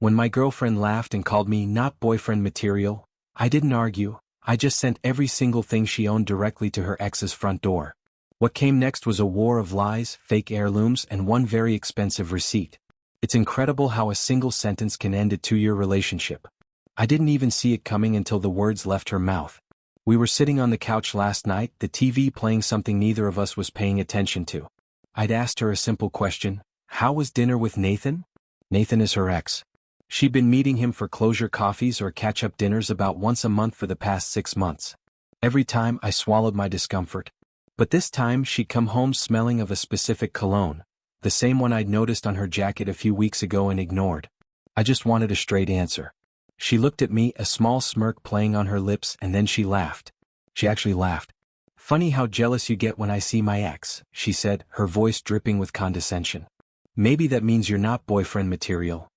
When my girlfriend laughed and called me not boyfriend material, I didn't argue, I just sent every single thing she owned directly to her ex's front door. What came next was a war of lies, fake heirlooms, and one very expensive receipt. It's incredible how a single sentence can end a 2-year relationship. I didn't even see it coming until the words left her mouth. We were sitting on the couch last night, the TV playing something neither of us was paying attention to. I'd asked her a simple question: how was dinner with Nathan? Nathan is her ex. She'd been meeting him for closure coffees or catch-up dinners about once a month for the past 6 months. Every time I swallowed my discomfort. But this time she'd come home smelling of a specific cologne, the same one I'd noticed on her jacket a few weeks ago and ignored. I just wanted a straight answer. She looked at me, a small smirk playing on her lips, and then she laughed. She actually laughed. "Funny how jealous you get when I see my ex," she said, her voice dripping with condescension. "Maybe that means you're not boyfriend material."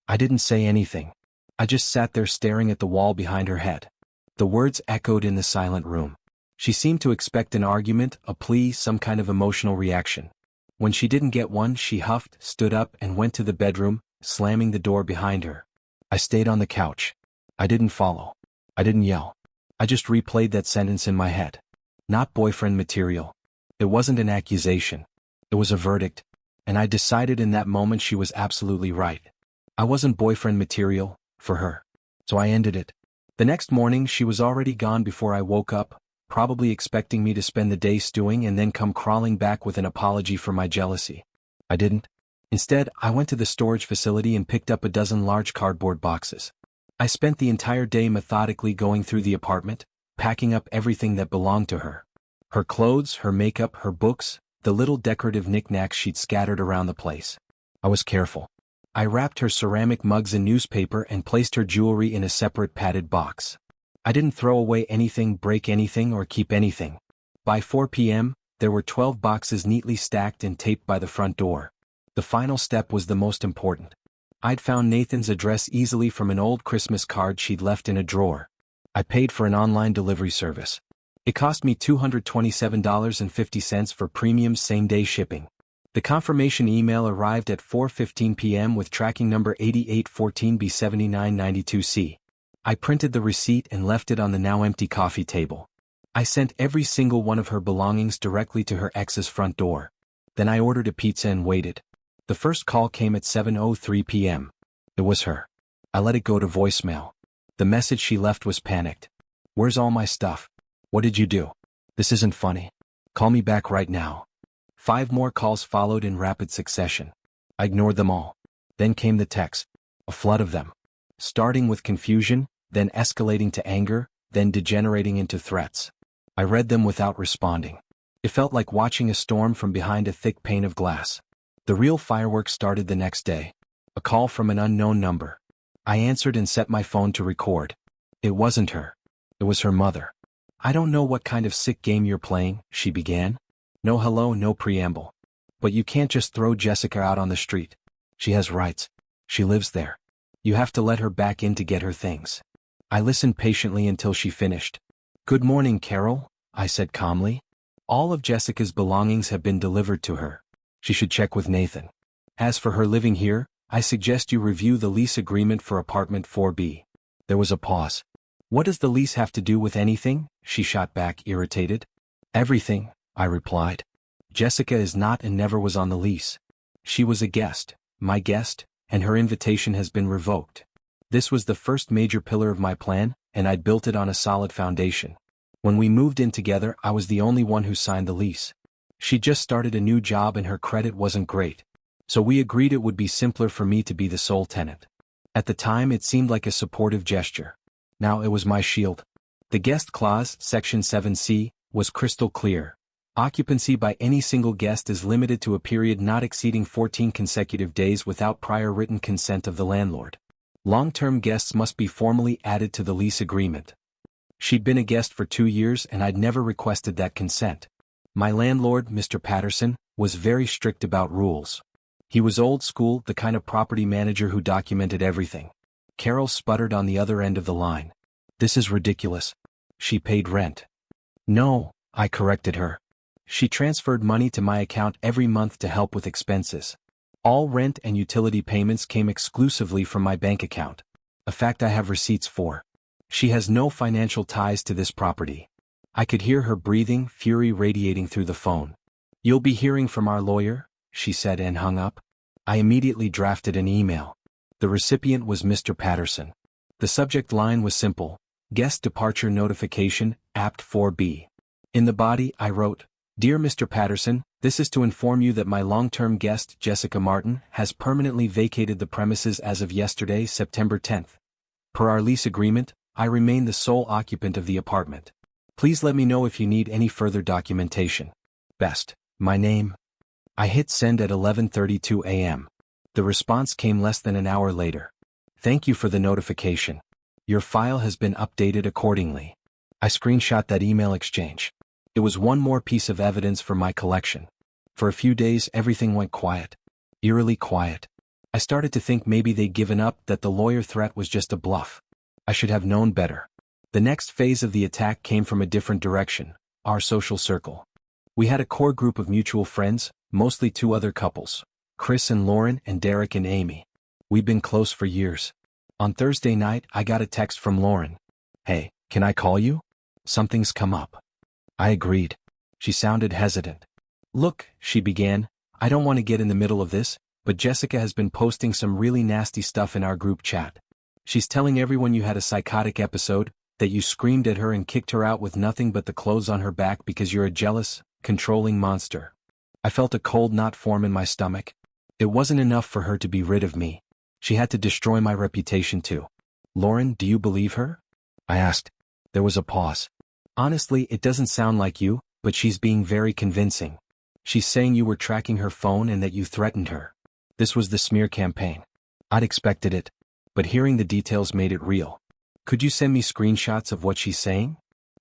I didn't say anything. I just sat there staring at the wall behind her head. The words echoed in the silent room. She seemed to expect an argument, a plea, some kind of emotional reaction. When she didn't get one, she huffed, stood up, and went to the bedroom, slamming the door behind her. I stayed on the couch. I didn't follow. I didn't yell. I just replayed that sentence in my head. Not boyfriend material. It wasn't an accusation. It was a verdict. And I decided in that moment she was absolutely right. I wasn't boyfriend material, for her. So I ended it. The next morning she was already gone before I woke up, probably expecting me to spend the day stewing and then come crawling back with an apology for my jealousy. I didn't. Instead, I went to the storage facility and picked up a dozen large cardboard boxes. I spent the entire day methodically going through the apartment, packing up everything that belonged to her. Her clothes, her makeup, her books, the little decorative knickknacks she'd scattered around the place. I was careful. I wrapped her ceramic mugs in newspaper and placed her jewelry in a separate padded box. I didn't throw away anything, break anything, or keep anything. By 4 p.m., there were 12 boxes neatly stacked and taped by the front door. The final step was the most important. I'd found Nathan's address easily from an old Christmas card she'd left in a drawer. I paid for an online delivery service. It cost me $227.50 for premium same-day shipping. The confirmation email arrived at 4:15 p.m. with tracking number 8814B7992C. I printed the receipt and left it on the now empty coffee table. I sent every single one of her belongings directly to her ex's front door. Then I ordered a pizza and waited. The first call came at 7:03 p.m. It was her. I let it go to voicemail. The message she left was panicked. "Where's all my stuff? What did you do? This isn't funny. Call me back right now." 5 more calls followed in rapid succession. I ignored them all. Then came the text. A flood of them. Starting with confusion, then escalating to anger, then degenerating into threats. I read them without responding. It felt like watching a storm from behind a thick pane of glass. The real fireworks started the next day. A call from an unknown number. I answered and set my phone to record. It wasn't her. It was her mother. "I don't know what kind of sick game you're playing," she began. No hello, no preamble. "But you can't just throw Jessica out on the street. She has rights. She lives there. You have to let her back in to get her things." I listened patiently until she finished. "Good morning, Carol," I said calmly. "All of Jessica's belongings have been delivered to her. She should check with Nathan. As for her living here, I suggest you review the lease agreement for apartment 4B. There was a pause. "What does the lease have to do with anything?" she shot back, irritated. "Everything," I replied. "Jessica is not and never was on the lease. She was a guest, my guest, and her invitation has been revoked. This was the first major pillar of my plan, and I'd built it on a solid foundation. When we moved in together, I was the only one who signed the lease. She just started a new job and her credit wasn't great. So we agreed it would be simpler for me to be the sole tenant. At the time it seemed like a supportive gesture. Now it was my shield. The guest clause, section 7C, was crystal clear. Occupancy by any single guest is limited to a period not exceeding 14 consecutive days without prior written consent of the landlord. Long-term guests must be formally added to the lease agreement. She'd been a guest for 2 years and I'd never requested that consent. My landlord, Mr. Patterson, was very strict about rules. He was old school, the kind of property manager who documented everything. Carol sputtered on the other end of the line. "This is ridiculous. She paid rent." "No," I corrected her. "She transferred money to my account every month to help with expenses. All rent and utility payments came exclusively from my bank account. A fact I have receipts for. She has no financial ties to this property. I could hear her breathing, fury radiating through the phone. "You'll be hearing from our lawyer," she said and hung up. I immediately drafted an email. The recipient was Mr. Patterson. The subject line was simple: guest departure notification, apt 4B. In the body, I wrote, "Dear Mr. Patterson, this is to inform you that my long-term guest, Jessica Martin, has permanently vacated the premises as of yesterday, September 10th. Per our lease agreement, I remain the sole occupant of the apartment. Please let me know if you need any further documentation. Best, my name." I hit send at 11:32 a.m. The response came less than an hour later. "Thank you for the notification. Your file has been updated accordingly." I screenshot that email exchange. It was one more piece of evidence for my collection. For a few days everything went quiet. Eerily quiet. I started to think maybe they'd given up, that the lawyer threat was just a bluff. I should have known better. The next phase of the attack came from a different direction: our social circle. We had a core group of mutual friends, mostly two other couples, Chris and Lauren and Derek and Amy. We'd been close for years. On Thursday night, I got a text from Lauren. "Hey, can I call you? Something's come up." I agreed. She sounded hesitant. "Look," she began, "I don't want to get in the middle of this, but Jessica has been posting some really nasty stuff in our group chat. She's telling everyone you had a psychotic episode, that you screamed at her and kicked her out with nothing but the clothes on her back because you're a jealous, controlling monster." I felt a cold knot form in my stomach. It wasn't enough for her to be rid of me. She had to destroy my reputation too. "Lauren, do you believe her?" I asked. There was a pause. "Honestly, it doesn't sound like you, but she's being very convincing. She's saying you were tracking her phone and that you threatened her." This was the smear campaign. I'd expected it, but hearing the details made it real. "Could you send me screenshots of what she's saying?"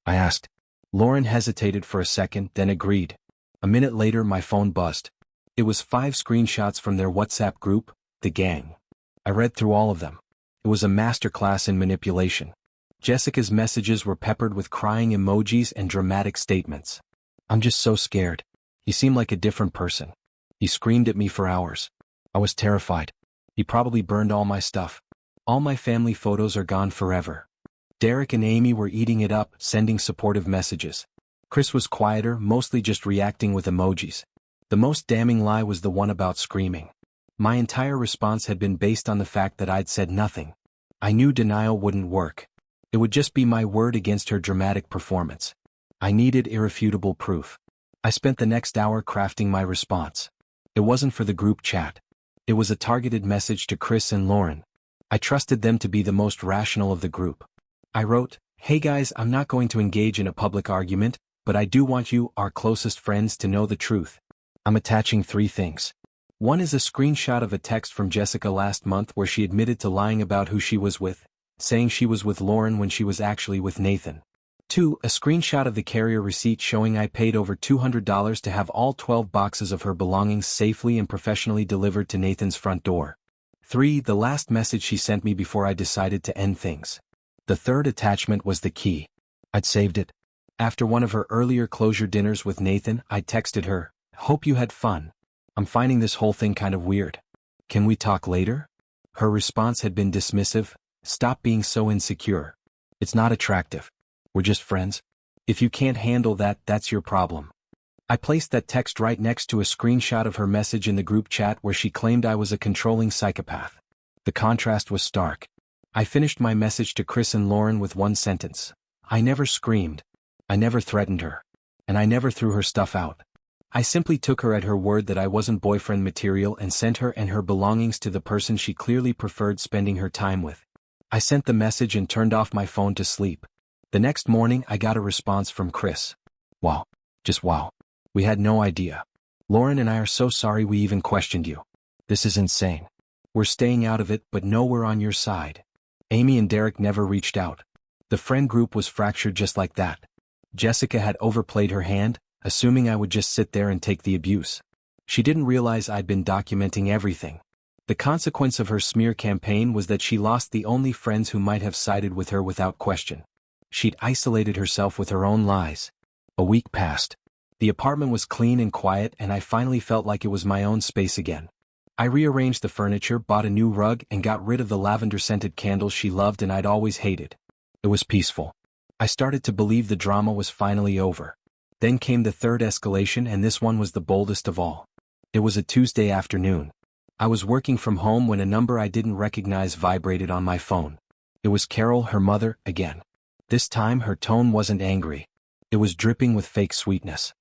I asked. Lauren hesitated for a second, then agreed. A minute later my phone buzzed. It was 5 screenshots from their WhatsApp group, the gang. I read through all of them. It was a masterclass in manipulation. Jessica's messages were peppered with crying emojis and dramatic statements. "I'm just so scared. He seemed like a different person. He screamed at me for hours. I was terrified. He probably burned all my stuff. All my family photos are gone forever." Derek and Amy were eating it up, sending supportive messages. Chris was quieter, mostly just reacting with emojis. The most damning lie was the one about screaming. My entire response had been based on the fact that I'd said nothing. I knew denial wouldn't work. It would just be my word against her dramatic performance. I needed irrefutable proof. I spent the next hour crafting my response. It wasn't for the group chat. It was a targeted message to Chris and Lauren. I trusted them to be the most rational of the group. I wrote, "Hey guys, I'm not going to engage in a public argument, but I do want you, our closest friends, to know the truth. I'm attaching 3 things. One is a screenshot of a text from Jessica last month where she admitted to lying about who she was with, saying she was with Lauren when she was actually with Nathan. 2, a screenshot of the carrier receipt showing I paid over $200 to have all 12 boxes of her belongings safely and professionally delivered to Nathan's front door. 3, the last message she sent me before I decided to end things. The third attachment was the key. I'd saved it. After one of her earlier closure dinners with Nathan, I texted her, "Hope you had fun. I'm finding this whole thing kind of weird. Can we talk later?" Her response had been dismissive. "Stop being so insecure. It's not attractive. We're just friends. If you can't handle that, that's your problem." I placed that text right next to a screenshot of her message in the group chat where she claimed I was a controlling psychopath. The contrast was stark. I finished my message to Chris and Lauren with one sentence. I never screamed. I never threatened her. And I never threw her stuff out. I simply took her at her word that I wasn't boyfriend material and sent her and her belongings to the person she clearly preferred spending her time with. I sent the message and turned off my phone to sleep. The next morning I got a response from Chris. "Wow. Just wow. We had no idea. Lauren and I are so sorry we even questioned you. This is insane. We're staying out of it, but know we're on your side." Amy and Derek never reached out. The friend group was fractured just like that. Jessica had overplayed her hand, assuming I would just sit there and take the abuse. She didn't realize I'd been documenting everything. The consequence of her smear campaign was that she lost the only friends who might have sided with her without question. She'd isolated herself with her own lies. A week passed. The apartment was clean and quiet, and I finally felt like it was my own space again. I rearranged the furniture, bought a new rug, and got rid of the lavender-scented candles she loved and I'd always hated. It was peaceful. I started to believe the drama was finally over. Then came the third escalation, and this one was the boldest of all. It was a Tuesday afternoon. I was working from home when a number I didn't recognize vibrated on my phone. It was Carol, her mother, again. This time her tone wasn't angry. It was dripping with fake sweetness.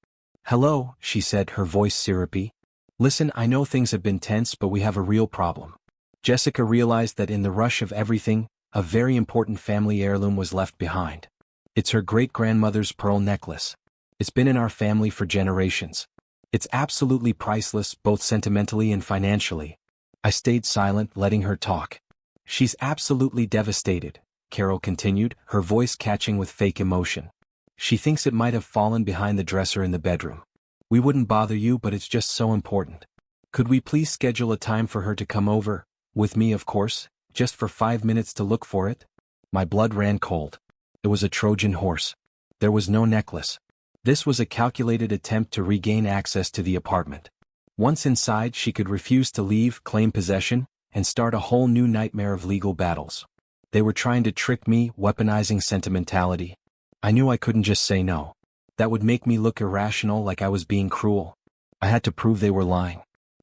"Hello," she said, her voice syrupy. "Listen, I know things have been tense, but we have a real problem." Jessica realized that in the rush of everything, a very important family heirloom was left behind. It's her great-grandmother's pearl necklace. It's been in our family for generations. It's absolutely priceless, both sentimentally and financially. I stayed silent, letting her talk. "She's absolutely devastated," Carol continued, her voice catching with fake emotion. "She thinks it might have fallen behind the dresser in the bedroom. We wouldn't bother you, but it's just so important. Could we please schedule a time for her to come over, with me of course, just for 5 minutes to look for it?" My blood ran cold. It was a Trojan horse. There was no necklace. This was a calculated attempt to regain access to the apartment. Once inside, she could refuse to leave, claim possession, and start a whole new nightmare of legal battles. They were trying to trick me, weaponizing sentimentality. I knew I couldn't just say no. That would make me look irrational, like I was being cruel. I had to prove they were lying.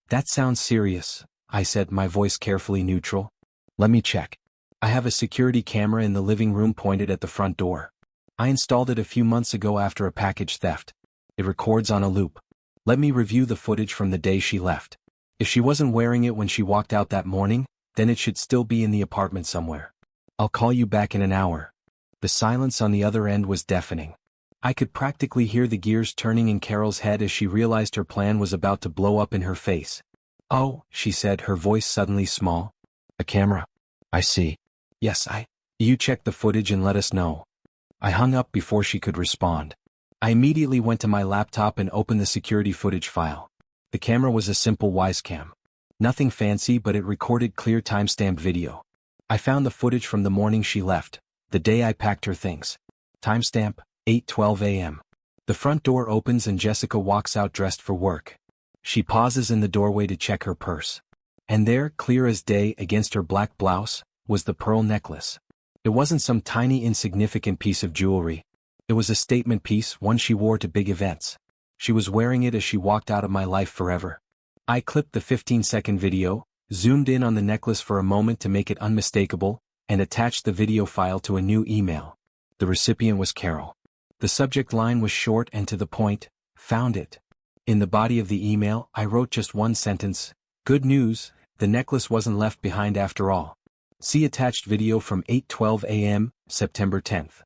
"That sounds serious," I said, my voice carefully neutral. "Let me check. I have a security camera in the living room pointed at the front door. I installed it a few months ago after a package theft. It records on a loop. Let me review the footage from the day she left. If she wasn't wearing it when she walked out that morning, then it should still be in the apartment somewhere. I'll call you back in an hour." The silence on the other end was deafening. I could practically hear the gears turning in Carol's head as she realized her plan was about to blow up in her face. "Oh," she said, her voice suddenly small. "A camera. I see. Yes, You check the footage and let us know." I hung up before she could respond. I immediately went to my laptop and opened the security footage file. The camera was a simple Wisecam. Nothing fancy, but it recorded clear timestamped video. I found the footage from the morning she left, the day I packed her things. Timestamp, 8:12 a.m. The front door opens and Jessica walks out dressed for work. She pauses in the doorway to check her purse. And there, clear as day against her black blouse, was the pearl necklace. It wasn't some tiny insignificant piece of jewelry. It was a statement piece, one she wore to big events. She was wearing it as she walked out of my life forever. I clipped the 15-second video, zoomed in on the necklace for a moment to make it unmistakable, and attached the video file to a new email. The recipient was Carol. The subject line was short and to the point: "Found it." In the body of the email, I wrote just one sentence: "Good news, the necklace wasn't left behind after all. See attached video from 8:12 a.m., September 10th.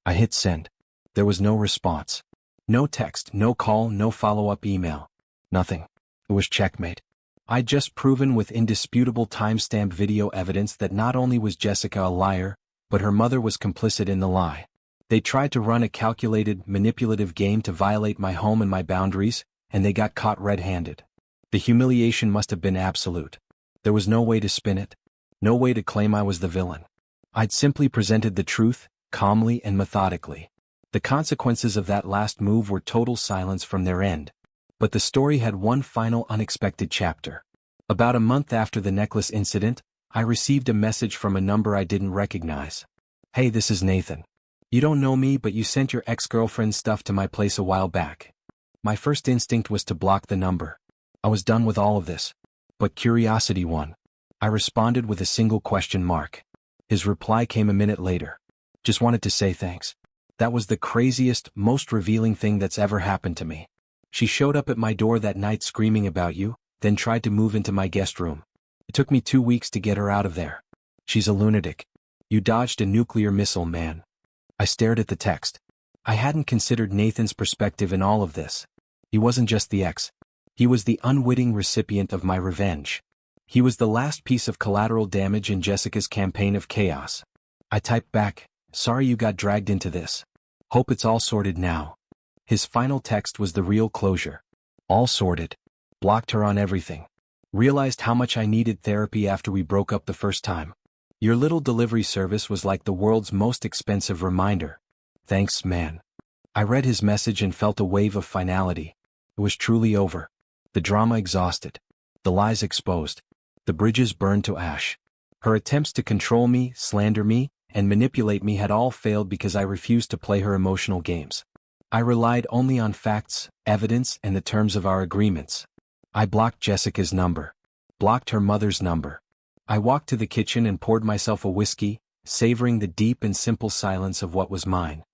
I hit send. There was no response. No text, no call, no follow-up email. Nothing. It was checkmate. I'd just proven with indisputable timestamp video evidence that not only was Jessica a liar, but her mother was complicit in the lie. They tried to run a calculated, manipulative game to violate my home and my boundaries, and they got caught red-handed. The humiliation must have been absolute. There was no way to spin it. No way to claim I was the villain. I'd simply presented the truth, calmly and methodically. The consequences of that last move were total silence from their end. But the story had one final unexpected chapter. About a month after the necklace incident, I received a message from a number I didn't recognize. "Hey, this is Nathan. You don't know me, but you sent your ex-girlfriend's stuff to my place a while back." My first instinct was to block the number. I was done with all of this. But curiosity won. I responded with a single question mark. His reply came a minute later. "Just wanted to say thanks. That was the craziest, most revealing thing that's ever happened to me. She showed up at my door that night screaming about you, then tried to move into my guest room. It took me 2 weeks to get her out of there. She's a lunatic. You dodged a nuclear missile, man." I stared at the text. I hadn't considered Nathan's perspective in all of this. He wasn't just the ex. He was the unwitting recipient of my revenge. He was the last piece of collateral damage in Jessica's campaign of chaos. I typed back, "Sorry you got dragged into this. Hope it's all sorted now." His final text was the real closure. "All sorted." Blocked her on everything. Realized how much I needed therapy after we broke up the first time. Your little delivery service was like the world's most expensive reminder. Thanks, man. I read his message and felt a wave of finality. It was truly over. The drama exhausted. The lies exposed. The bridges burned to ash. Her attempts to control me, slander me, and manipulate me had all failed because I refused to play her emotional games. I relied only on facts, evidence, and the terms of our agreements. I blocked Jessica's number. Blocked her mother's number. I walked to the kitchen and poured myself a whiskey, savoring the deep and simple silence of what was mine.